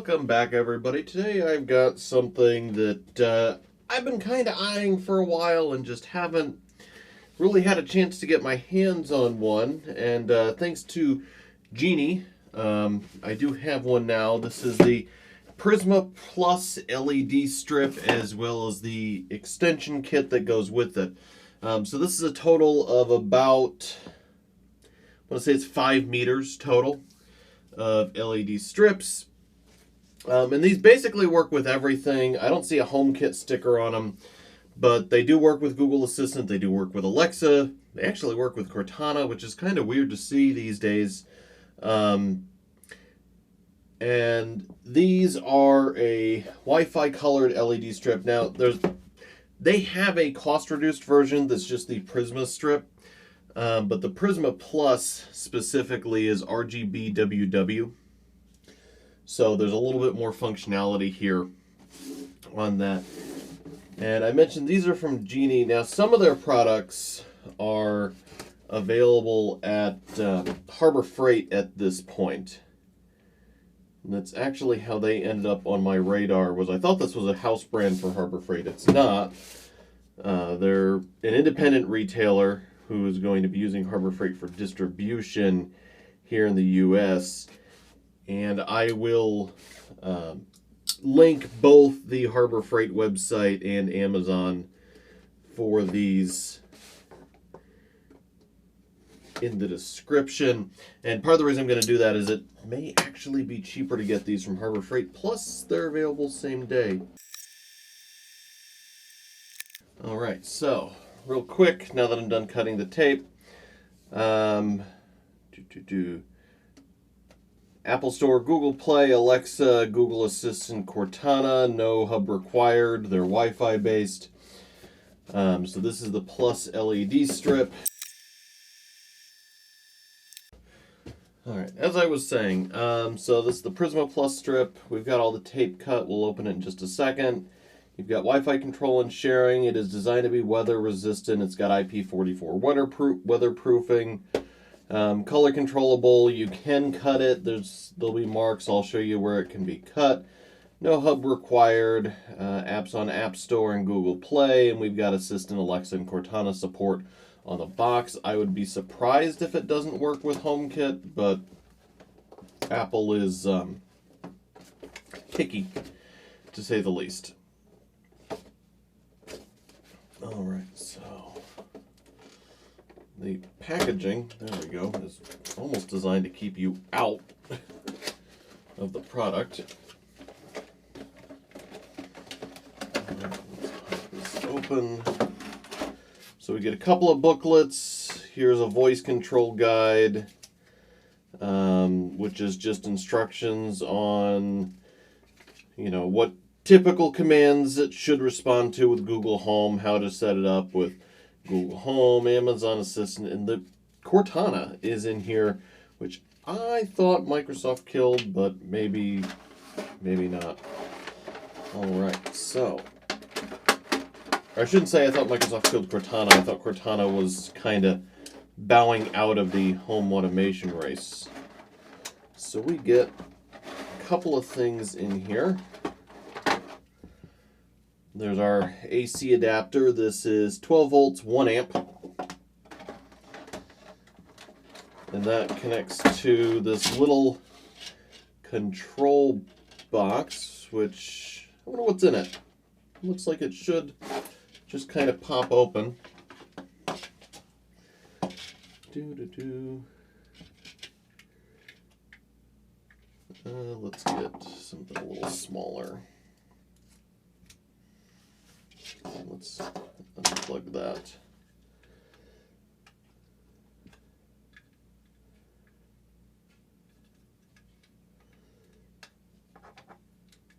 Welcome back, everybody. Today I've got something that I've been kind of eyeing for a while and just haven't really had a chance to get my hands on one. And thanks to Genie, I do have one now. This is the Prisma Plus LED strip, as well as the extension kit that goes with it. So this is a total of about, I want to say it's 5 meters total of LED strips. And these basically work with everything. I don't see a HomeKit sticker on them, but they do work with Google Assistant. They do work with Alexa. They actually work with Cortana, which is kind of weird to see these days. And these are a Wi-Fi colored LED strip. Now, they have a cost-reduced version that's just the Prisma strip. But the Prisma Plus specifically is RGBWW. So there's a little bit more functionality here on that. And I mentioned these are from Genie. Now, some of their products are available at Harbor Freight at this point. And that's actually how they ended up on my radar. I thought this was a house brand for Harbor Freight. It's not. They're an independent retailer who is going to be using Harbor Freight for distribution here in the U.S. And I will link both the Harbor Freight website and Amazon for these in the description. And part of the reason I'm going to do that is it may actually be cheaper to get these from Harbor Freight. Plus, they're available same day. All right, so real quick, now that I'm done cutting the tape, Apple Store, Google Play, Alexa, Google Assistant, Cortana, no hub required. They're Wi-Fi based. So this is the Plus LED strip. All right, as I was saying, so this is the Prisma Plus strip. We've got all the tape cut. We'll open it in just a second. You've got Wi-Fi control and sharing. It is designed to be weather resistant. It's got IP44 weatherproofing. Color controllable. You can cut it. There'll be marks. I'll show you where it can be cut. No hub required. Apps on App Store and Google Play. And we've got Assistant, Alexa, and Cortana support on the box. I would be surprised if it doesn't work with HomeKit, but Apple is picky, to say the least. All right, so the packaging, there we go, is almost designed to keep you out of the product. Let's pop this open. So we get a couple of booklets. Here's a voice control guide, which is just instructions on, what typical commands it should respond to with Google Home, how to set it up with Google Home, Amazon Assistant, and the Cortana is in here, which I thought Microsoft killed, but maybe not. All right, so I shouldn't say I thought Microsoft killed Cortana. I thought Cortana was kind of bowing out of the home automation race. So we get a couple of things in here. There's our AC adapter. This is 12 volts, 1 amp. And that connects to this little control box, which, I wonder what's in it. Looks like it should just kind of pop open. Let's get something a little smaller. Let's unplug that.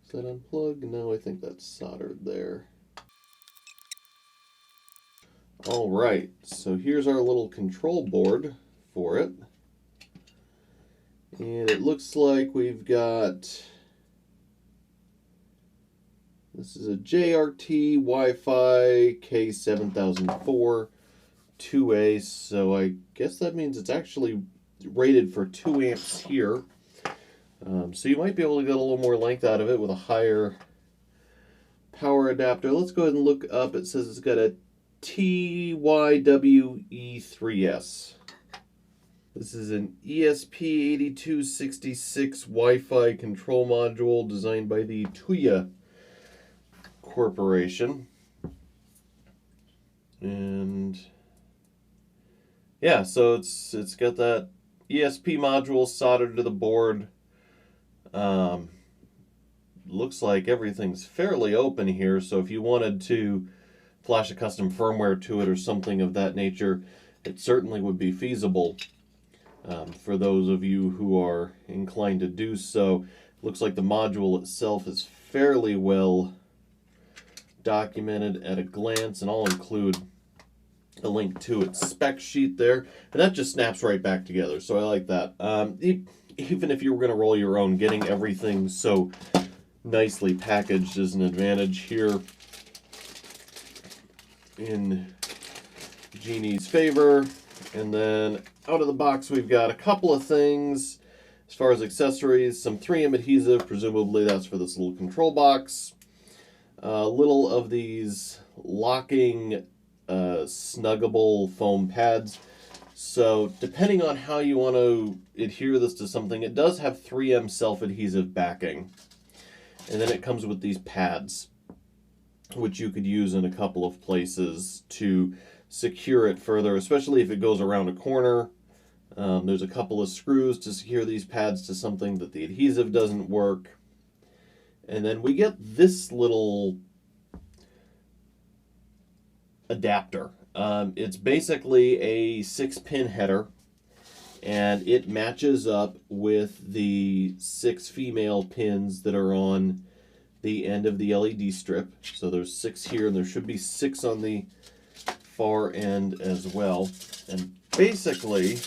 Is that unplugged? No, I think that's soldered there. All right, so here's our little control board for it. And it looks like we've got, this is a JRT Wi-Fi K7004 2A, so I guess that means it's actually rated for 2 amps here. So you might be able to get a little more length out of it with a higher power adapter. Let's go ahead and look up. It says it's got a TYWE3S. This is an ESP8266 Wi-Fi control module designed by the Tuya Corporation. And yeah, so it's got that ESP module soldered to the board. Looks like everything's fairly open here, so if you wanted to flash a custom firmware to it or something of that nature, it certainly would be feasible for those of you who are inclined to do so. Looks like the module itself is fairly well documented at a glance, and I'll include a link to its spec sheet there, and that just snaps right back together, so I like that. Even if you were going to roll your own, getting everything so nicely packaged is an advantage here in Genie's favor. And then out of the box we've got a couple of things as far as accessories. Some 3M adhesive, presumably that's for this little control box. Little of these locking snuggable foam pads. So depending on how you want to adhere this to something, it does have 3M self-adhesive backing. And then it comes with these pads, which you could use in a couple of places to secure it further, especially if it goes around a corner. There's a couple of screws to secure these pads to something that the adhesive doesn't work. And then we get this little adapter. It's basically a 6-pin header, and it matches up with the 6 female pins that are on the end of the LED strip. So there's 6 here, and there should be 6 on the far end as well. And basically,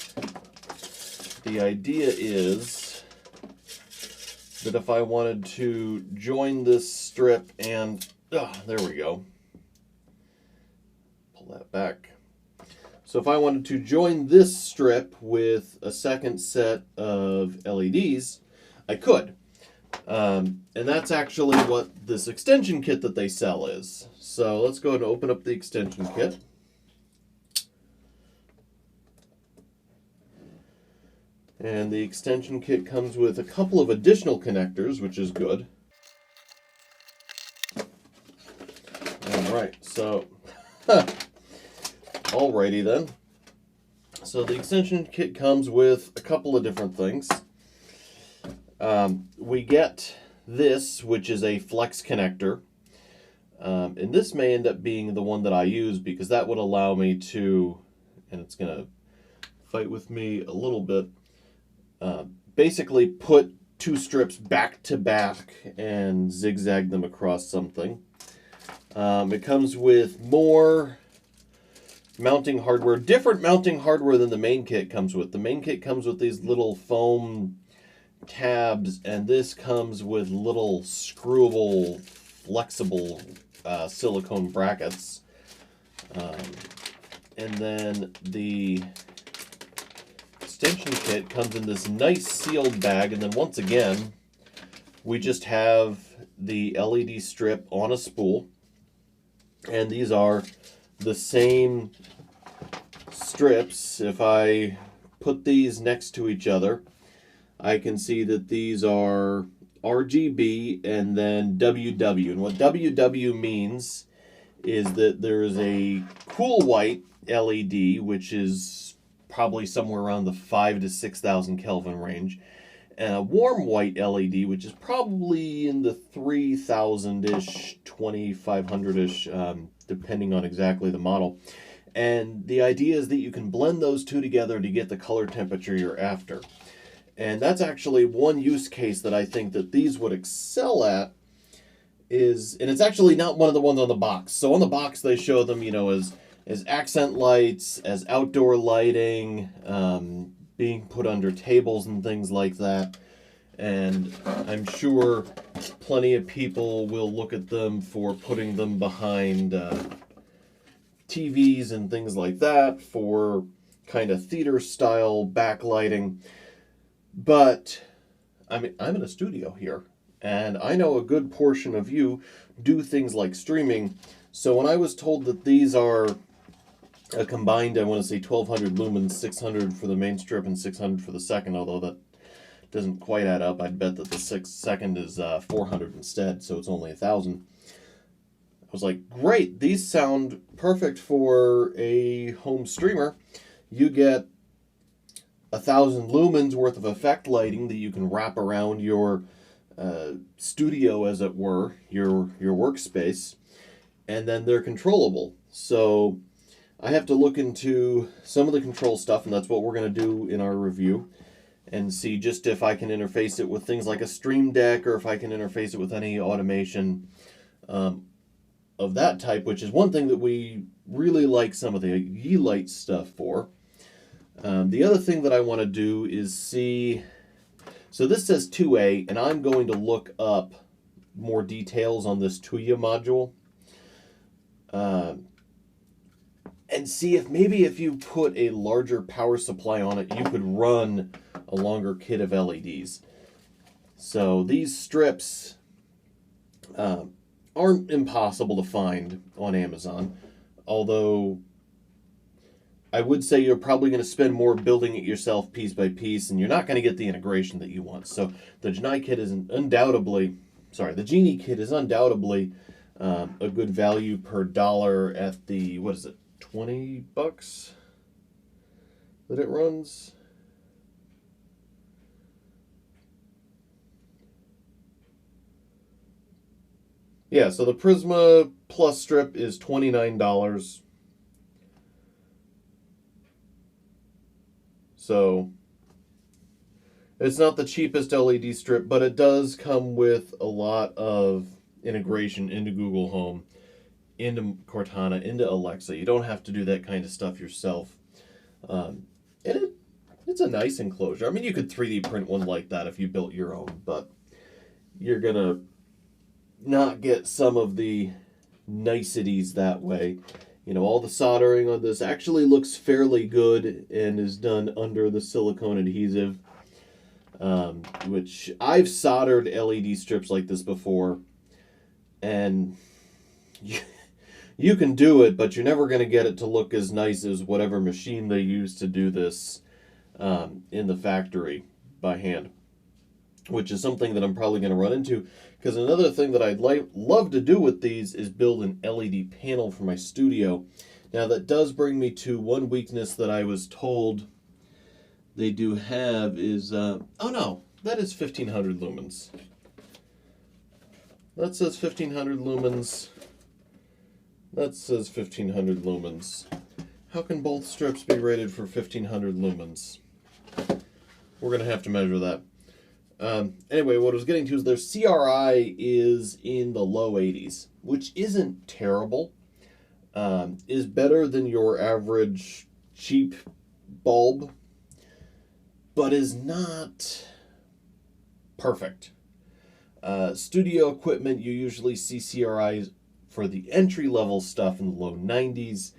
the idea is that if I wanted to join this strip and, there we go. Pull that back. So if I wanted to join this strip with a second set of LEDs, I could. And that's actually what this extension kit that they sell is. So let's go ahead and open up the extension kit. And the extension kit comes with a couple of additional connectors, which is good. Alright, so alrighty then. So the extension kit comes with a couple of different things. We get this, which is a flex connector. And this may end up being the one that I use because that would allow me to, and it's going to fight with me a little bit, basically put 2 strips back to back and zigzag them across something. It comes with more mounting hardware, different mounting hardware than the main kit comes with. The main kit comes with these little foam tabs, and this comes with little screwable, flexible silicone brackets. And then the extension kit comes in this nice sealed bag, and then once again, we just have the LED strip on a spool. And these are the same strips. If I put these next to each other, I can see that these are RGB and then WW. And what WW means is that there is a cool white LED, which is probably somewhere around the 5,000 to 6,000 Kelvin range, and a warm white LED, which is probably in the 3,000-ish, 2,500-ish, depending on exactly the model. And the idea is that you can blend those two together to get the color temperature you're after. And that's actually one use case that I think that these would excel at is, and it's actually not one of the ones on the box. So on the box they show them, you know, as accent lights, as outdoor lighting, being put under tables and things like that. And I'm sure plenty of people will look at them for putting them behind TVs and things like that for kind of theater style backlighting. But I mean, I'm in a studio here, and I know a good portion of you do things like streaming. So when I was told that these are a combined, I want to say 1200 lumens, 600 for the main strip and 600 for the second, although that doesn't quite add up. I'd bet that the second is 400 instead, so it's only 1000. I was like, great, these sound perfect for a home streamer. You get 1000 lumens worth of effect lighting that you can wrap around your studio, as it were, your workspace, and then they're controllable. So I have to look into some of the control stuff, and that's what we're going to do in our review, and see just if I can interface it with things like a Stream Deck, or if I can interface it with any automation of that type, which is one thing that we really like some of the Yeelight stuff for. The other thing that I want to do is see, so this says 2A, and I'm going to look up more details on this Tuya module, and see if maybe if you put a larger power supply on it, you could run a longer kit of LEDs. So these strips aren't impossible to find on Amazon, although I would say you're probably going to spend more building it yourself piece by piece, and you're not going to get the integration that you want. So the Genie kit is undoubtedly, the Genie kit is undoubtedly a good value per dollar at the, what is it, $20 that it runs? Yeah, so the Prisma Plus strip is $29. So it's not the cheapest LED strip, but it does come with a lot of integration into Google Home, into Cortana, into Alexa. You don't have to do that kind of stuff yourself. And it's a nice enclosure. I mean, you could 3D print one like that if you built your own, but you're going to not get some of the niceties that way. You know, all the soldering on this actually looks fairly good and is done under the silicone adhesive, which I've soldered LED strips like this before, and you can do it, but you're never going to get it to look as nice as whatever machine they use to do this in the factory by hand, which is something that I'm probably going to run into. Because another thing that I'd love to do with these is build an LED panel for my studio. Now that does bring me to one weakness that I was told they do have is, oh no, that is 1500 lumens. That says 1500 lumens. That says 1500 lumens. How can both strips be rated for 1500 lumens? We're going to have to measure that. Anyway, what I was getting to is their CRI is in the low 80s, which isn't terrible. Is better than your average cheap bulb, but is not perfect. Studio equipment, you usually see CRIs for the entry-level stuff in the low 90s,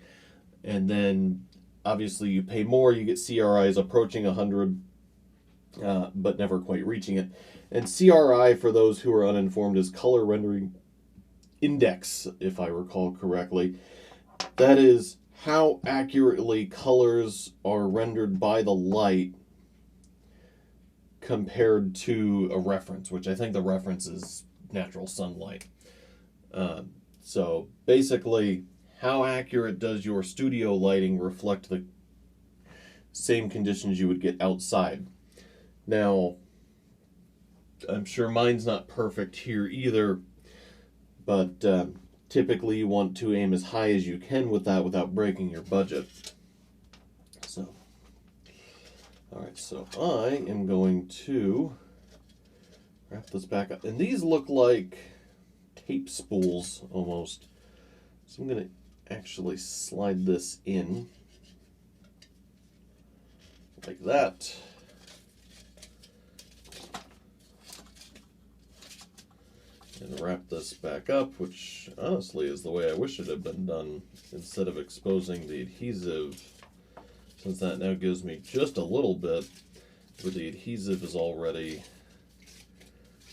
and then obviously you pay more, you get CRIs approaching 100, but never quite reaching it. And CRI, for those who are uninformed, is color rendering index, if I recall correctly. That is how accurately colors are rendered by the light compared to a reference, which I think the reference is natural sunlight. So basically, how accurate does your studio lighting reflect the same conditions you would get outside? Now, I'm sure mine's not perfect here either, but typically you want to aim as high as you can with that without breaking your budget. So, alright, so I am going to wrap this back up. And these look like tape spools almost. So I'm going to actually slide this in like that. And wrap this back up, which honestly is the way I wish it had been done, instead of exposing the adhesive, since that now gives me just a little bit where the adhesive is already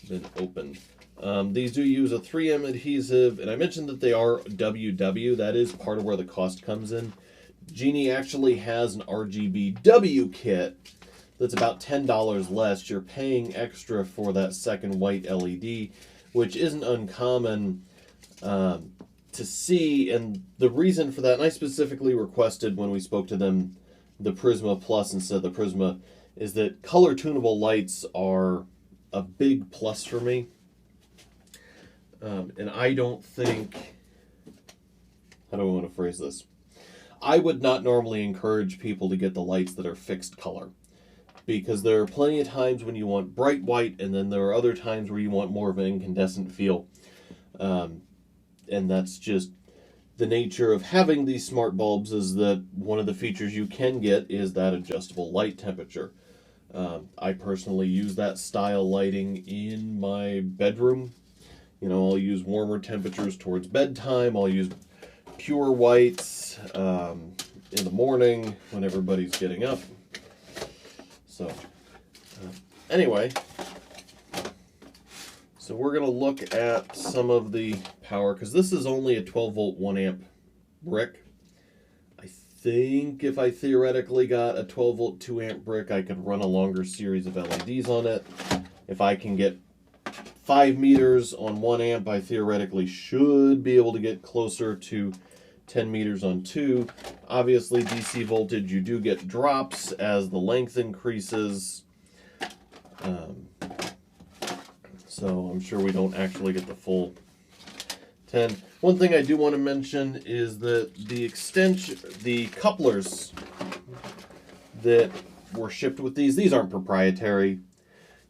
been opened. These do use a 3M adhesive, and I mentioned that they are WW. That is part of where the cost comes in. Genie actually has an RGBW kit that's about $10 less. You're paying extra for that second white LED, which isn't uncommon to see. And the reason for that, and I specifically requested when we spoke to them the Prisma Plus instead of the Prisma, is that color tunable lights are a big plus for me. And I don't think, how do I want to phrase this? I would not normally encourage people to get the lights that are fixed color, because there are plenty of times when you want bright white, and then there are other times where you want more of an incandescent feel. And that's just the nature of having these smart bulbs, is that one of the features you can get is that adjustable light temperature. I personally use that style lighting in my bedroom. You know, I'll use warmer temperatures towards bedtime. I'll use pure whites in the morning when everybody's getting up. So, anyway, so we're going to look at some of the power, because this is only a 12 volt 1 amp brick. I think if I theoretically got a 12 volt 2 amp brick, I could run a longer series of LEDs on it. If I can get 5 meters on 1 amp, I theoretically should be able to get closer to 10 meters on 2. Obviously, DC voltage, you do get drops as the length increases. So I'm sure we don't actually get the full 10. One thing I do want to mention is that the couplers that were shipped with these aren't proprietary.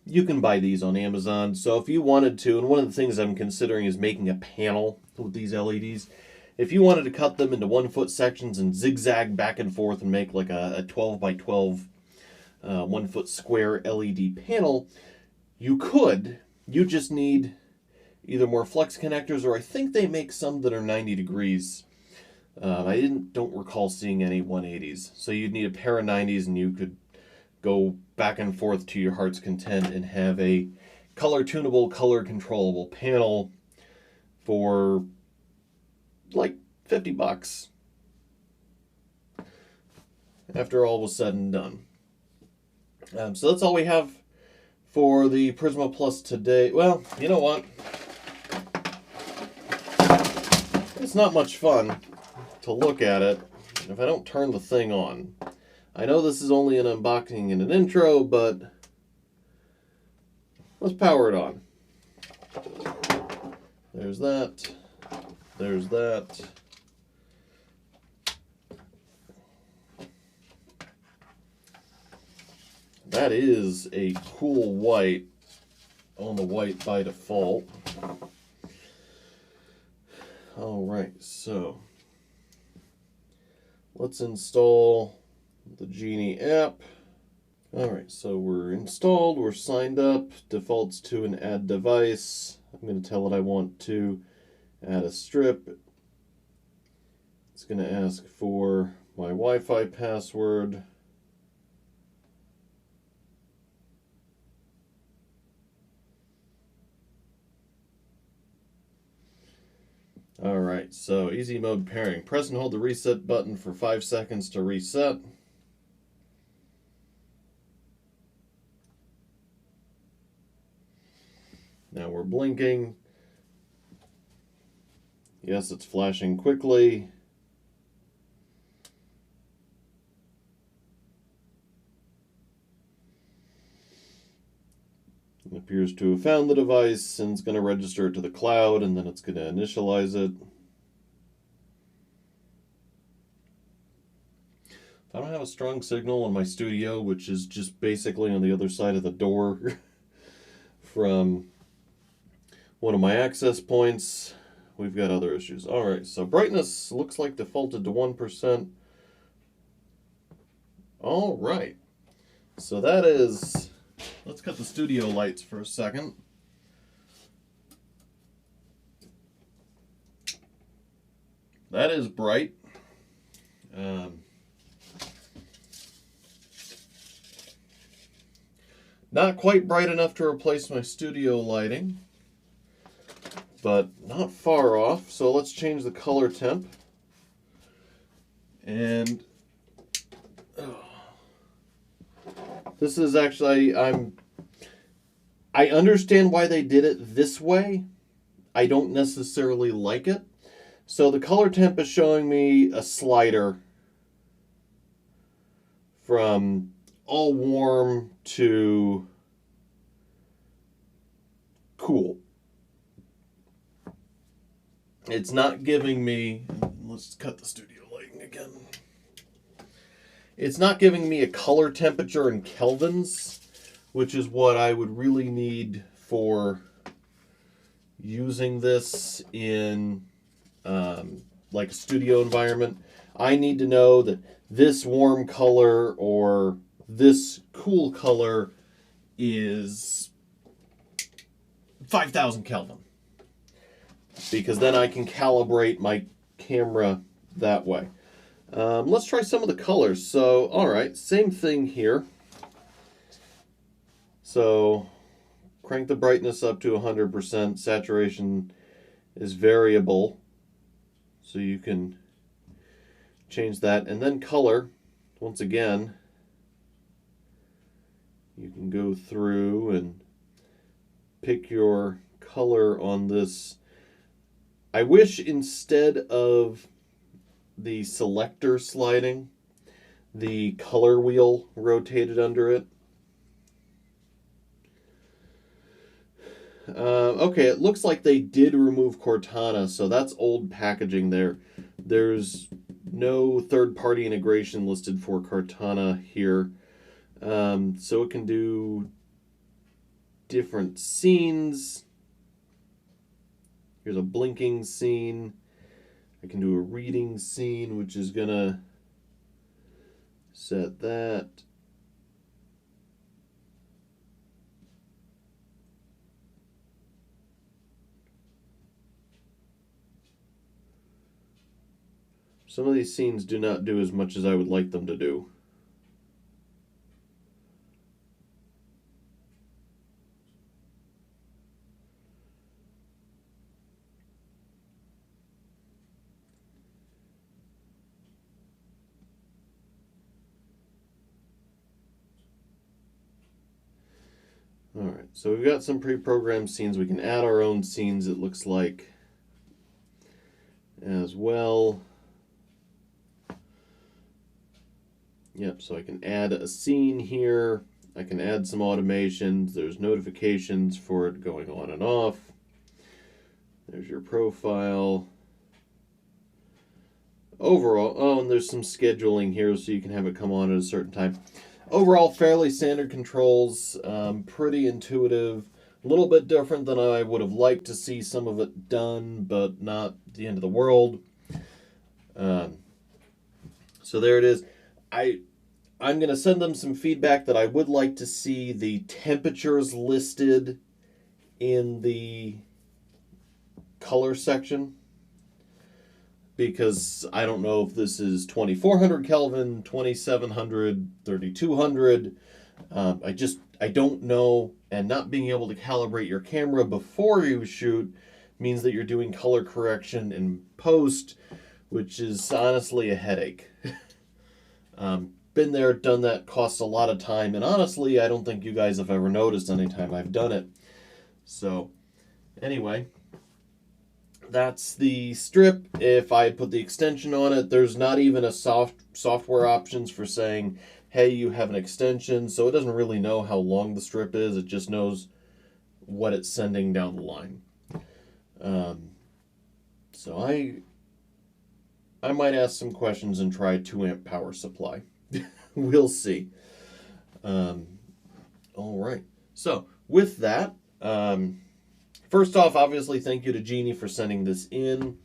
You can buy these on Amazon. So if you wanted to, and one of the things I'm considering is making a panel with these LEDs. If you wanted to cut them into 1 foot sections and zigzag back and forth and make like a 12 by 12 1 foot square LED panel, you could. You just need either more flex connectors, or I think they make some that are 90 degrees. I don't recall seeing any 180s. So you'd need a pair of 90s, and you could go back and forth to your heart's content and have a color tunable, color controllable panel for like $50 after all was said and done. So that's all we have for the Prisma Plus today. Well, you know what? It's not much fun to look at it if I don't turn the thing on. I know this is only an unboxing and an intro, but let's power it on. There's that. There's that. That is a cool white on the white by default. All right, so let's install the Genie app. All right, so we're installed, we're signed up, defaults to an add device. I'm going to tell it I want to add a strip. It's going to ask for my Wi-Fi password. All right, so easy mode pairing. Press and hold the reset button for 5 seconds to reset. Now we're blinking. Yes, it's flashing quickly. It appears to have found the device, and it's going to register it to the cloud, and then it's going to initialize it. If I don't have a strong signal in my studio, which is just basically on the other side of the door from one of my access points, we've got other issues. All right, so brightness looks like defaulted to 1%. All right, so that is... Let's cut the studio lights for a second. That is bright. Not quite bright enough to replace my studio lighting, but not far off. So let's change the color temp. And this is actually, I understand why they did it this way. I don't necessarily like it. So the color temp is showing me a slider from all warm to cool. It's not giving me, let's cut the studio lighting again. It's not giving me a color temperature in kelvins, which is what I would really need for using this in like a studio environment. I need to know that this warm color or this cool color is 5,000 Kelvin. Because then I can calibrate my camera that way. Let's try some of the colors. So, alright, same thing here. So, crank the brightness up to 100%. Saturation is variable. So you can change that. And then color, once again, you can go through and pick your color on this. I wish instead of the selector sliding, the color wheel rotated under it. Okay, it looks like they did remove Cortana, so that's old packaging there. There's no third-party integration listed for Cortana here. So it can do different scenes. Here's a blinking scene. I can do a reading scene, which is gonna set that. Some of these scenes do not do as much as I would like them to do. Alright, so we've got some pre-programmed scenes. We can add our own scenes, it looks like, as well. Yep, so I can add a scene here. I can add some automations. There's notifications for it going on and off. There's your profile. Overall, oh, and there's some scheduling here so you can have it come on at a certain time. Overall, fairly standard controls, pretty intuitive. A little bit different than I would have liked to see some of it done, but not the end of the world. So there it is. I'm going to send them some feedback that I would like to see the temperatures listed in the color section, because I don't know if this is 2400 Kelvin, 2700, 3200. I don't know, and not being able to calibrate your camera before you shoot means that you're doing color correction in post, which is honestly a headache. Been there, done that, costs a lot of time, and honestly, I don't think you guys have ever noticed any time I've done it. So, anyway, that's the strip. If I put the extension on it, there's not even a software options for saying, hey, you have an extension, so it doesn't really know how long the strip is. It just knows what it's sending down the line. So I might ask some questions and try a 2-amp power supply. We'll see. All right. So with that, first off, obviously, thank you to Genie for sending this in.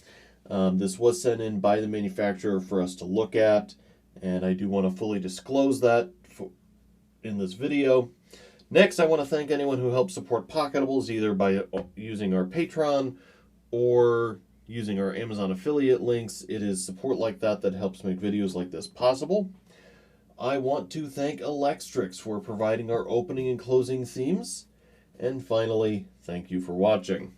This was sent in by the manufacturer for us to look at, and I do want to fully disclose that in this video. Next, I want to thank anyone who helps support Pocketables, either by using our Patreon or using our Amazon affiliate links. It is support like that that helps make videos like this possible. I want to thank Electrix for providing our opening and closing themes. And finally, thank you for watching.